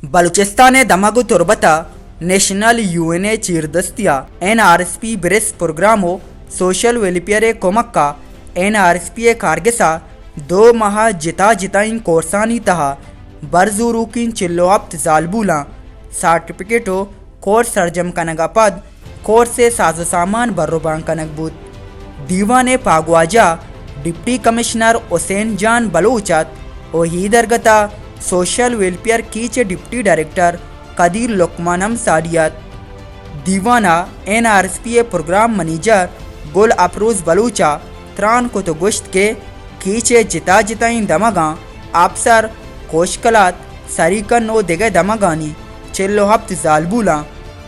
بلوچستان دماغ تربتا national UN چیردستیا NRSP برس پروگرامو social welfare کومکا NRSP کارگسا 2 ماہ جتائیں کورسانی تہا برزوروکین چلو ہفت زالبولا سارٹیفکیٹو کورس سرجم کنگا پد کورس ساز و سامان برروبان کنگ بود دیوان پاگواجا ڈپٹی کمشنر حسین جان بلوچت و ہیدرگتا social welfare Kech deputy director Qadeer لقمانم ساڈیات دیوانہ NRSP programme manager Gul Afroz بلوچا تران کو تو گشت کے کیچے جتائیں دمگاں افسر کوشکلات سریکن و دیگے دمگانی چلو ہفت زالبولا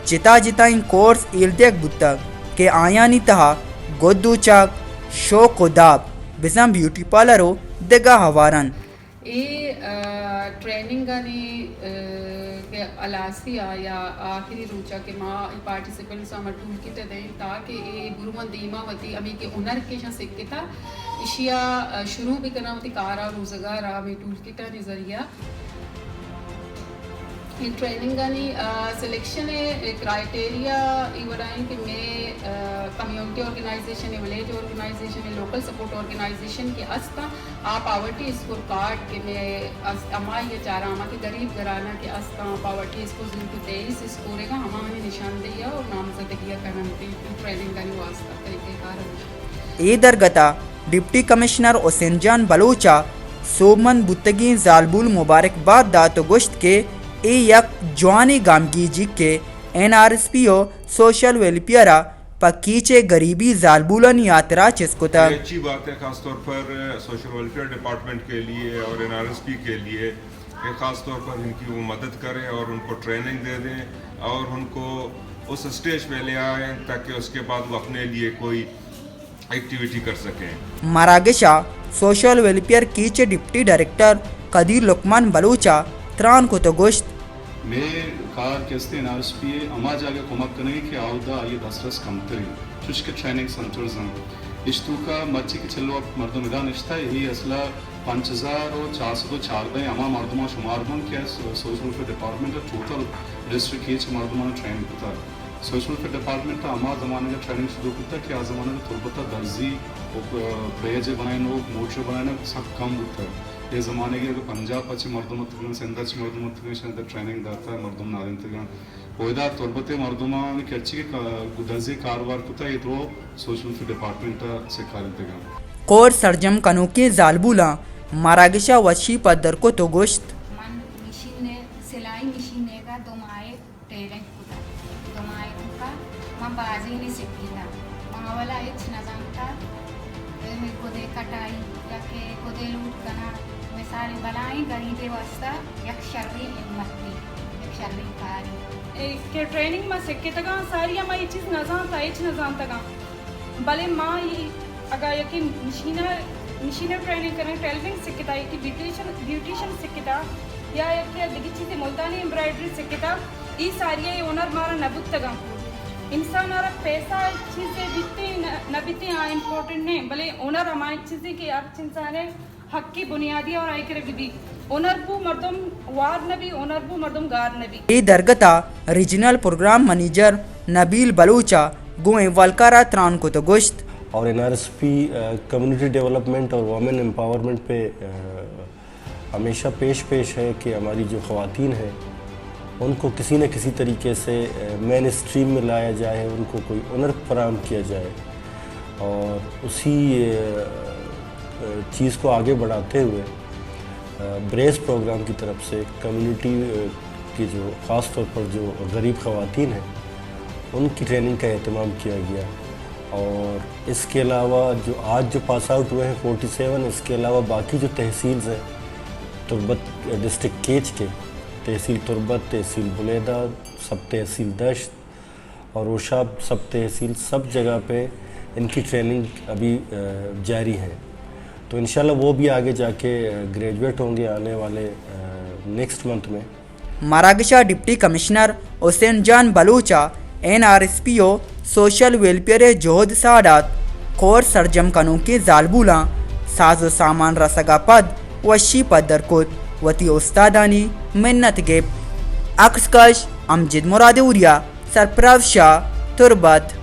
جتائیں کورس ایلدیک بتک کہ آیانی تہا گدو چاک شوق و داب بزم بیوٹی پارلرو دگا ہوارن ٹریننگ کے الاسیا یا آخری روچا کے ماں پارٹیسپینٹ سامر ٹول کیتے دیں تاکہ یہ گروہن دیما وتی امی کے ہنر کے شان سکتا اشیا شروع بھی کرنا ہوتی کارا روزگار آمی ٹول کیتا نظریہ یہ ٹریننگ گانی سلیکشن کرائٹیریا یہ بڑھائیں کہ میں community organisation village organisation local support organisation کے استا پاورٹی اسکور کارڈ کے میں اما یہ چاہ رہا ہوں کہ غریب گھرانہ کے استا پاورٹی اسکور 23 اسکورے گا ہمیں نشاندہی اور نامزدگیاں کرنا ٹریننگ گانی واسطہ طریقہ کار ای درگتا ڈپٹی کمشنر حسین جان بلوچا سومن بتگین زالبول مبارکباد داتو گشت کے ای یک جوانی گامگی جی کے NRSP و سوشل ویلفیئرا پکیچے غریبی زالبولن یاترا چسکتا اچھی بات ہے خاص طور پر سوشل ویلفیئر ڈپارٹمنٹ کے لیے اور NRSP کے لیے خاص طور پر ان کی وہ مدد کریں اور ان کو ٹریننگ دے دیں اور ان کو اس اسٹیج پہ لے آئیں تاکہ اس کے بعد وہ اپنے لیے کوئی ایکٹیویٹی کر سکیں. مراگشا سوشل ویلفیئر کیچے ڈپٹی ڈائریکٹر قدیر لقمان بلوچا تران کو تو گشت میں کار کہتے NRSP اما جاگے کمک کرنے کہ آؤدا یہ دسترس کم ترین چوچ کے ٹریننگ سنٹرز ہیں اشتو کا مرچی کے چلو اب مردمگان اشتا یہی اصلہ 5404 اما مردمان شمار بن کیا social welfare department total district Kech مردمان ٹریننگ ہوتا سوشل ویلفیئر ڈپارٹمنٹ اما زمانے کا ٹریننگ شروع ہوتا کہ آج زمانے کا تربتہ درزی پریجے بنائیں موٹر بنائیں سب کم ہوتا ہے یہ زمانے کے پنجاب پچی مردم تقریباً سندھ چی مردم تقریباً شاید ٹریننگ داتا ہے مردم نارین تقریباً ویدہ تربت مردمان کی اچھی درزی کاروبار کتا یہ تو سوشل ویلفیئر ڈپارٹمنٹ سے کاری تقریباً کور سرجم کنوکی زالبولا مراگشا وشی پدر کو تو گشت من مشین سلائی مشین کا 2 ماہ ٹیلنٹ کتا 2 ماہ کا من بازی نہیں سکتی تھا وہاں والا ایک نظام تھا میں کو دے کٹائی یا کہ کو دے لوٹ کنا مثال بلائیں غریبے واسطہ یک شرری علمتی یک شرری کاری کہ ٹریننگ میں سکے تگا ساری ہمیں یہ چیز نظام تھا ایچ نظام تگا بلے ماں یہ اگر یقین مشینر ٹریننگ کریں ٹیلرنگ سکے تھا یہ بیوٹیشن سکے تھا یا کہ دیگی چیزیں ملتانی امبرائڈری سکے تھا یہ ساری ہے اونر مارا نبوت تگا انسان آرہ پیسہ چیزیں بیتے نہ بیتے امپورٹنٹ نہیں بلے اونر ہماری چیزیں کہ ہر انسان ہے حق کی بنیادی اور آئی کرے بھی اونر بو مردم وار نبی اونر بو مردم گار نبی ای درگتا ریجنل پروگرام منیجر نبیل بلوچا گوئیں والکارا تران کو تو گشت اور NRSP کمیونٹی ڈیولپمنٹ اور وومن امپاورمنٹ پہ ہمیشہ پیش ہے کہ ہماری جو خواتین ہیں ان کو کسی نہ کسی طریقے سے مین اسٹریم میں لایا جائے ان کو کوئی اونر فراہم کیا جائے اور اسی چیز کو آگے بڑھاتے ہوئے بریس پروگرام کی طرف سے کمیونٹی کی جو خاص طور پر جو غریب خواتین ہیں ان کی ٹریننگ کا اہتمام کیا گیا اور اس کے علاوہ جو آج جو پاس آؤٹ ہوئے ہیں 47 اس کے علاوہ باقی جو تحصیلز ہیں تربت ڈسٹرکٹ کیچ کے تحصیل تربت تحصیل بلیدہ سب تحصیل دشت اور اوشاب سب تحصیل سب جگہ پہ ان کی ٹریننگ ابھی جاری ہے تو انشاءاللہ وہ بھی آگے جا کے گریجویٹ ہوں گے آنے والے نیکسٹ منتھ میں. مراگشا ڈپٹی کمشنر حسین جان بلوچا NRSP و سوشل ویلفیئر جہد ساڈات کور سرجم کنوں کے زالبولا ساز و سامان رسگا پد وشی پد درکت وتی استادانی منت گیب عکس کش امجد مراد اوریا، سرفراز شاہ، تربت۔